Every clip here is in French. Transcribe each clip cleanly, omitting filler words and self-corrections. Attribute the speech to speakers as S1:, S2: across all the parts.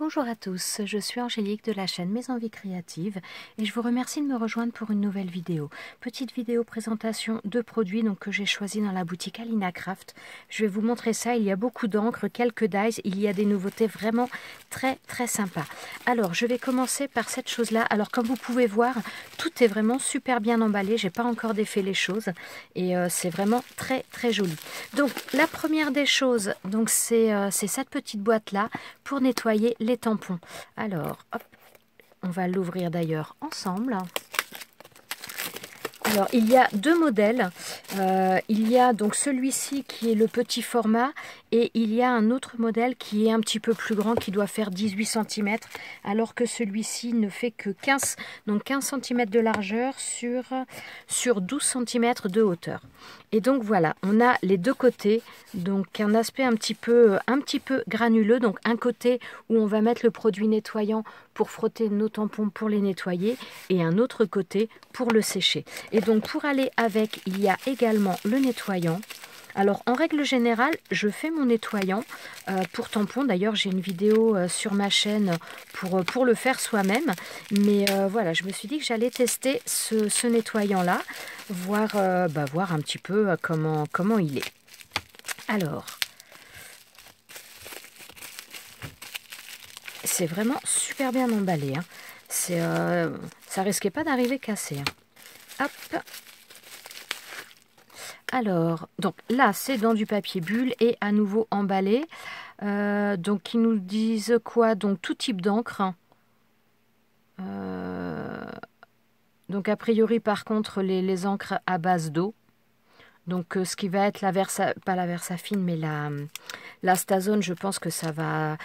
S1: Bonjour à tous, je suis Angélique de la chaîne Mes Envies Créatives et je vous remercie de me rejoindre pour une nouvelle vidéo. Petite vidéo présentation de produits que j'ai choisi dans la boutique Alina Craft. Je vais vous montrer ça, il y a beaucoup d'encre, quelques dies, il y a des nouveautés vraiment très sympas. Alors je vais commencer par cette chose là. Alors comme vous pouvez voir, tout est vraiment super bien emballé, j'ai pas encore défait les choses et c'est vraiment très joli. Donc la première des choses, c'est cette petite boîte là pour nettoyer les tampons. Alors, hop, on va l'ouvrir d'ailleurs ensemble. Alors, il y a deux modèles. Il y a donc celui-ci qui est le petit format et il y a un autre modèle qui est un petit peu plus grand qui doit faire 18 cm alors que celui-ci ne fait que 15 cm de largeur sur 12 cm de hauteur. Et donc voilà, on a les deux côtés, donc un aspect un petit peu granuleux, donc un côté où on va mettre le produit nettoyant pour frotter nos tampons pour les nettoyer et un autre côté pour le sécher. Et donc pour aller avec, il y a également le nettoyant. Alors en règle générale, je fais mon nettoyant pour tampons. D'ailleurs, j'ai une vidéo sur ma chaîne pour le faire soi-même. Mais voilà, je me suis dit que j'allais tester ce nettoyant-là, voir un petit peu comment il est. Alors, c'est vraiment super bien emballé. Hein. Ça risquait pas d'arriver cassé. Hein. Hop. Alors, donc là, c'est dans du papier bulle et à nouveau emballé. Donc, ils nous disent quoi? Donc, tout type d'encre. Donc, a priori, par contre, les encres à base d'eau. Donc, ce qui va être pas la Versafine, mais la Stazone, je pense que ça va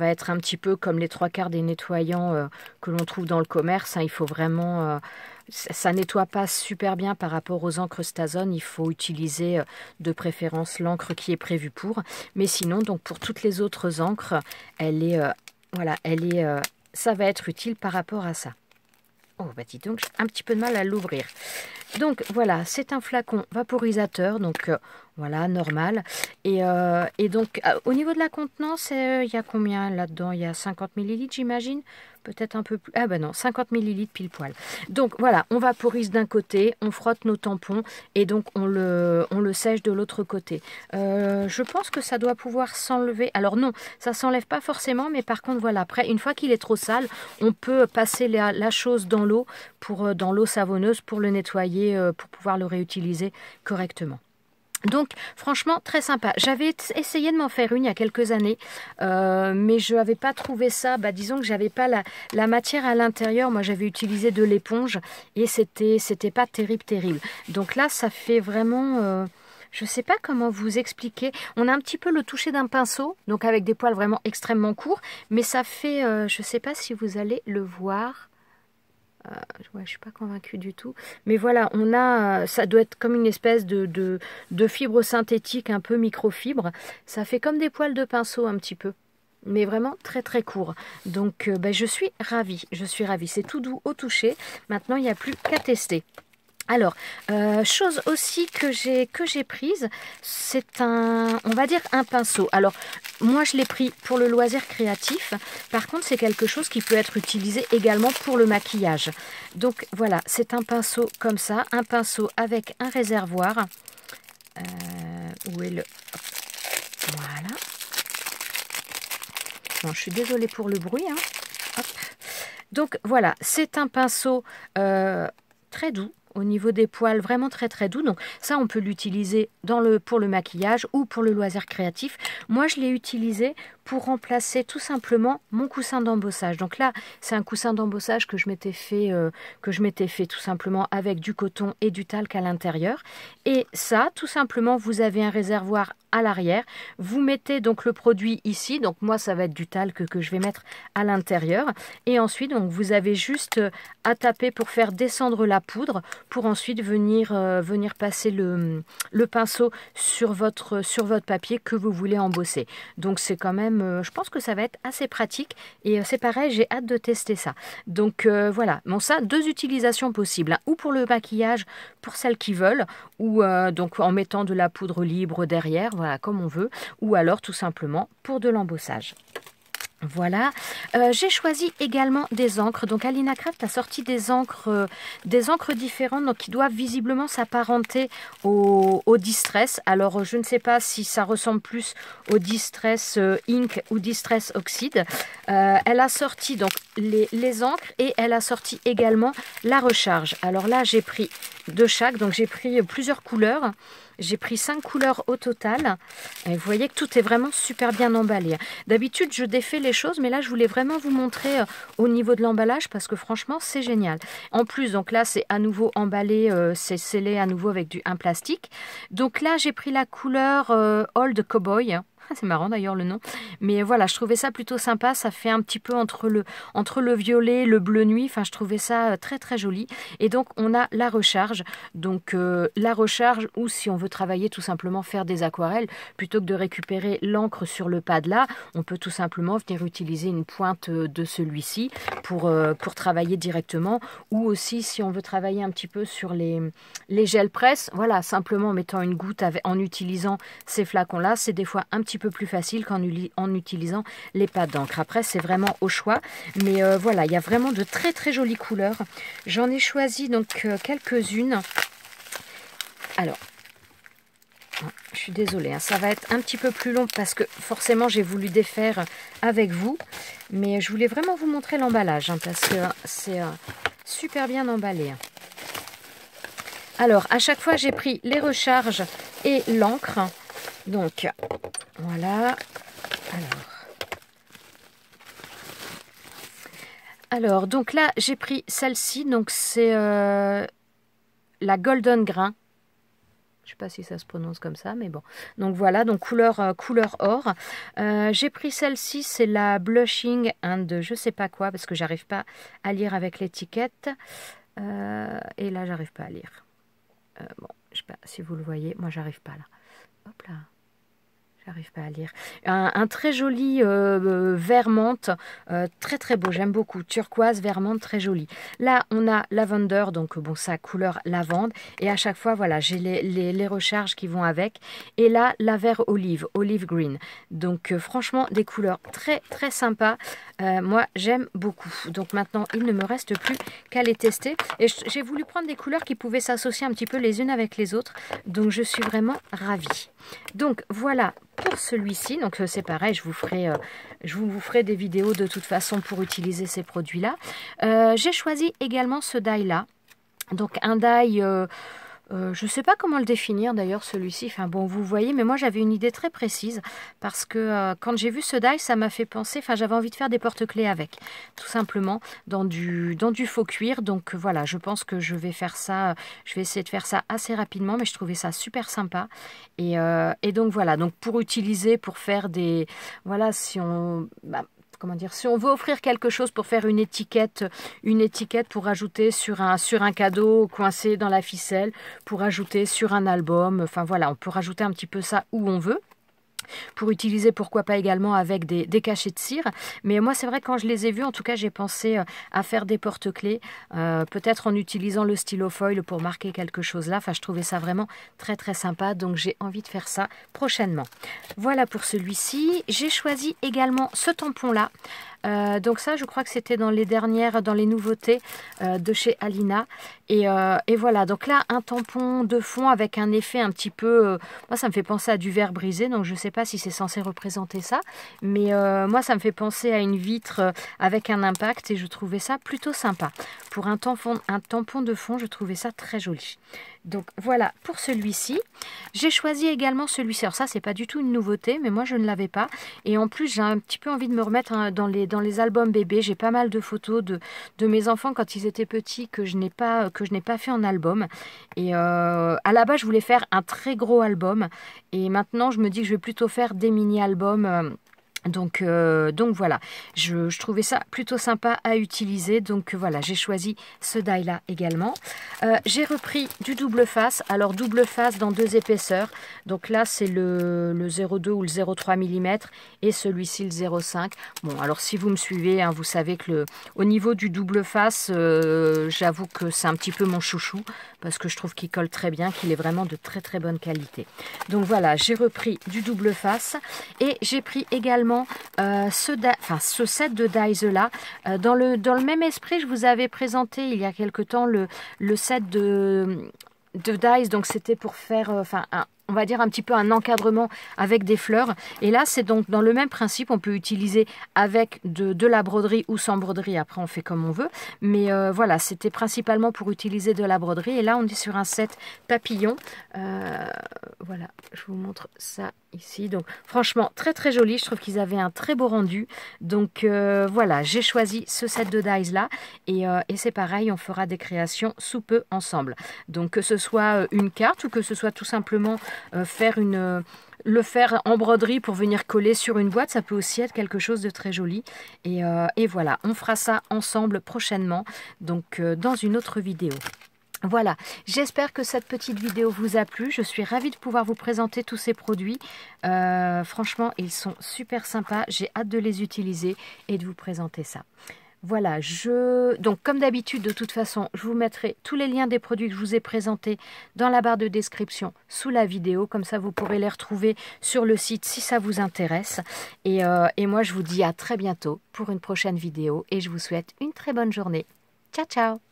S1: être un petit peu comme les trois quarts des nettoyants que l'on trouve dans le commerce. Hein. Il faut vraiment... ça nettoie pas super bien par rapport aux encres Stazone. Il faut utiliser de préférence l'encre qui est prévue pour. Mais sinon, donc pour toutes les autres encres, ça va être utile par rapport à ça. Oh, bah dis donc, j'ai un petit peu de mal à l'ouvrir. Donc voilà, c'est un flacon vaporisateur, donc voilà, normal. Et donc au niveau de la contenance, il y a combien là-dedans? Il y a 50 ml, j'imagine. Peut-être un peu plus. Ah ben non, 50 ml pile poil. Donc voilà, on vaporise d'un côté, on frotte nos tampons et donc on le sèche de l'autre côté. Je pense que ça doit pouvoir s'enlever. Alors non, ça s'enlève pas forcément, mais par contre voilà, après une fois qu'il est trop sale, on peut passer la chose dans l'eau dans l'eau savonneuse pour le nettoyer, pour pouvoir le réutiliser correctement. Donc franchement très sympa. J'avais essayé de m'en faire une il y a quelques années, mais je n'avais pas trouvé ça, disons que j'avais pas la matière à l'intérieur. Moi j'avais utilisé de l'éponge et c'était pas terrible. Donc là ça fait vraiment... je ne sais pas comment vous expliquer. On a un petit peu le toucher d'un pinceau, donc avec des poils vraiment extrêmement courts, mais ça fait, je ne sais pas si vous allez le voir. Ouais, je suis pas convaincue du tout. Mais voilà, on a, ça doit être comme une espèce de fibre synthétique, un peu microfibre. Ça fait comme des poils de pinceau un petit peu. Mais vraiment très court. Donc je suis ravie. C'est tout doux au toucher. Maintenant, il n'y a plus qu'à tester. Alors, chose aussi que j'ai prise, c'est on va dire un pinceau. Alors, moi je l'ai pris pour le loisir créatif. Par contre, c'est quelque chose qui peut être utilisé également pour le maquillage. Donc voilà, c'est un pinceau comme ça, un pinceau avec un réservoir. Où est le... Voilà. Bon, je suis désolée pour le bruit. Hein. Hop. Donc voilà, c'est un pinceau très doux. Au niveau des poils, vraiment très doux. Donc ça, on peut l'utiliser pour le maquillage ou pour le loisir créatif. Moi, je l'ai utilisé pour remplacer tout simplement mon coussin d'embossage. Donc là, c'est un coussin d'embossage que je m'étais fait tout simplement avec du coton et du talc à l'intérieur. Et ça, tout simplement, vous avez un réservoir à l'arrière. Vous mettez donc le produit ici. Donc moi, ça va être du talc que je vais mettre à l'intérieur. Et ensuite, donc vous avez juste à taper pour faire descendre la poudre, pour ensuite venir passer le pinceau sur votre papier que vous voulez embosser. Donc c'est quand même, je pense que ça va être assez pratique et c'est pareil, j'ai hâte de tester ça. Donc voilà, bon ça, deux utilisations possibles, hein, ou pour le maquillage pour celles qui veulent, ou donc en mettant de la poudre libre derrière, voilà, comme on veut, ou alors tout simplement pour de l'embossage. Voilà, j'ai choisi également des encres. Donc Alina Craft a sorti des encres différentes, donc qui doivent visiblement s'apparenter au Distress. Alors je ne sais pas si ça ressemble plus au Distress Ink ou Distress Oxide. Elle a sorti donc les encres et elle a sorti également la recharge. Alors là j'ai pris de chaque, donc j'ai pris plusieurs couleurs. J'ai pris 5 couleurs au total. Et vous voyez que tout est vraiment super bien emballé. D'habitude, je défais les choses, mais là, je voulais vraiment vous montrer au niveau de l'emballage parce que franchement, c'est génial. En plus, donc là, c'est à nouveau emballé, c'est scellé à nouveau avec un plastique. Donc là, j'ai pris la couleur Old Cowboy. C'est marrant d'ailleurs le nom. Mais voilà, je trouvais ça plutôt sympa. Ça fait un petit peu entre le violet, le bleu nuit. Enfin, je trouvais ça très très joli. Et donc, on a la recharge. Donc, la recharge ou si on veut travailler tout simplement faire des aquarelles, plutôt que de récupérer l'encre sur le pad là, on peut tout simplement venir utiliser une pointe de celui-ci pour travailler directement. Ou aussi, si on veut travailler un petit peu sur les gels presse, voilà, simplement en mettant une goutte en utilisant ces flacons-là, c'est des fois un petit peu plus facile qu'en utilisant les pads d'encre. Après, c'est vraiment au choix. Mais voilà, il y a vraiment de très très jolies couleurs. J'en ai choisi donc quelques-unes. Alors, je suis désolée, hein, ça va être un petit peu plus long parce que forcément j'ai voulu défaire avec vous. Mais je voulais vraiment vous montrer l'emballage hein, parce que c'est super bien emballé. Alors, à chaque fois, j'ai pris les recharges et l'encre. Donc, voilà. Alors, donc là, j'ai pris celle-ci. Donc, c'est la Golden Grain. Je ne sais pas si ça se prononce comme ça, mais bon. Donc, voilà, donc couleur or. J'ai pris celle-ci, c'est la Blushing and je ne sais pas quoi, parce que j'arrive pas à lire avec l'étiquette. Et là, j'arrive pas à lire. Bon, je sais pas si vous le voyez. Moi, j'arrive pas là. Hop là. J'arrive pas à lire. Un très joli vert menthe, très très beau, j'aime beaucoup. Turquoise, vert menthe, très joli. Là, on a lavender, donc bon, ça couleur lavande. Et à chaque fois, voilà, j'ai les recharges qui vont avec. Et là, la vert olive green. Donc franchement, des couleurs très très sympas. Moi, j'aime beaucoup. Donc maintenant, il ne me reste plus qu'à les tester. Et j'ai voulu prendre des couleurs qui pouvaient s'associer un petit peu les unes avec les autres. Donc je suis vraiment ravie. Donc voilà pour celui-ci. Donc c'est pareil, je vous ferai des vidéos de toute façon pour utiliser ces produits-là. J'ai choisi également ce die-là. Donc un die... je ne sais pas comment le définir d'ailleurs celui-ci, enfin bon vous voyez, mais moi j'avais une idée très précise parce que quand j'ai vu ce die, ça m'a fait penser, enfin j'avais envie de faire des porte-clés avec, tout simplement dans du faux cuir. Donc voilà, je pense que je vais faire ça, je vais essayer de faire ça assez rapidement, mais je trouvais ça super sympa. Et donc voilà, donc pour utiliser, pour faire des, voilà, si on... comment dire, si on veut offrir quelque chose pour faire une étiquette pour ajouter sur un cadeau coincé dans la ficelle, pour ajouter sur un album, enfin voilà, on peut rajouter un petit peu ça où on veut. Pour utiliser pourquoi pas également avec des cachets de cire. Mais moi c'est vrai quand je les ai vus, en tout cas j'ai pensé à faire des porte-clés, peut-être en utilisant le stylo foil pour marquer quelque chose là. Enfin je trouvais ça vraiment très très sympa, donc j'ai envie de faire ça prochainement. Voilà pour celui-ci. J'ai choisi également ce tampon là. Donc ça je crois que c'était dans les nouveautés de chez Alina et voilà, donc là un tampon de fond avec un effet un petit peu moi ça me fait penser à du verre brisé, donc je sais pas si c'est censé représenter ça, mais moi ça me fait penser à une vitre avec un impact et je trouvais ça plutôt sympa pour un tampon de fond. Je trouvais ça très joli. Donc voilà pour celui-ci. J'ai choisi également celui-ci. Alors ça c'est pas du tout une nouveauté, mais moi je ne l'avais pas. Et en plus j'ai un petit peu envie de me remettre dans les albums bébés. J'ai pas mal de photos de mes enfants quand ils étaient petits que je n'ai pas fait en album. Et à la base je voulais faire un très gros album. Et maintenant je me dis que je vais plutôt faire des mini-albums. Donc voilà, je trouvais ça plutôt sympa à utiliser. Donc voilà, j'ai choisi ce die là également. J'ai repris du double face. Alors double face dans 2 épaisseurs. Donc là c'est le 0,2 ou le 0,3 mm et celui-ci le 0,5. Bon alors si vous me suivez, hein, vous savez que au niveau du double face, j'avoue que c'est un petit peu mon chouchou parce que je trouve qu'il colle très bien, qu'il est vraiment de très très bonne qualité. Donc voilà, j'ai repris du double face et j'ai pris également simplement ce set de dies là. Dans le même esprit, je vous avais présenté il y a quelque temps le set de dies, donc c'était pour faire on va dire un petit peu un encadrement avec des fleurs. Et là, c'est donc dans le même principe. On peut utiliser avec de la broderie ou sans broderie. Après, on fait comme on veut. Mais voilà, c'était principalement pour utiliser de la broderie. Et là, on est sur un set papillon. Voilà, je vous montre ça ici. Donc, franchement, très très joli. Je trouve qu'ils avaient un très beau rendu. Donc, voilà, j'ai choisi ce set de dies là. Et c'est pareil, on fera des créations sous peu ensemble. Donc, que ce soit une carte ou que ce soit tout simplement le faire en broderie pour venir coller sur une boîte, ça peut aussi être quelque chose de très joli. Et voilà, on fera ça ensemble prochainement, donc dans une autre vidéo. Voilà, j'espère que cette petite vidéo vous a plu. Je suis ravie de pouvoir vous présenter tous ces produits. Franchement, ils sont super sympas. J'ai hâte de les utiliser et de vous présenter ça. Voilà, donc comme d'habitude, de toute façon, je vous mettrai tous les liens des produits que je vous ai présentés dans la barre de description sous la vidéo. Comme ça, vous pourrez les retrouver sur le site si ça vous intéresse. Et moi, je vous dis à très bientôt pour une prochaine vidéo et je vous souhaite une très bonne journée. Ciao, ciao!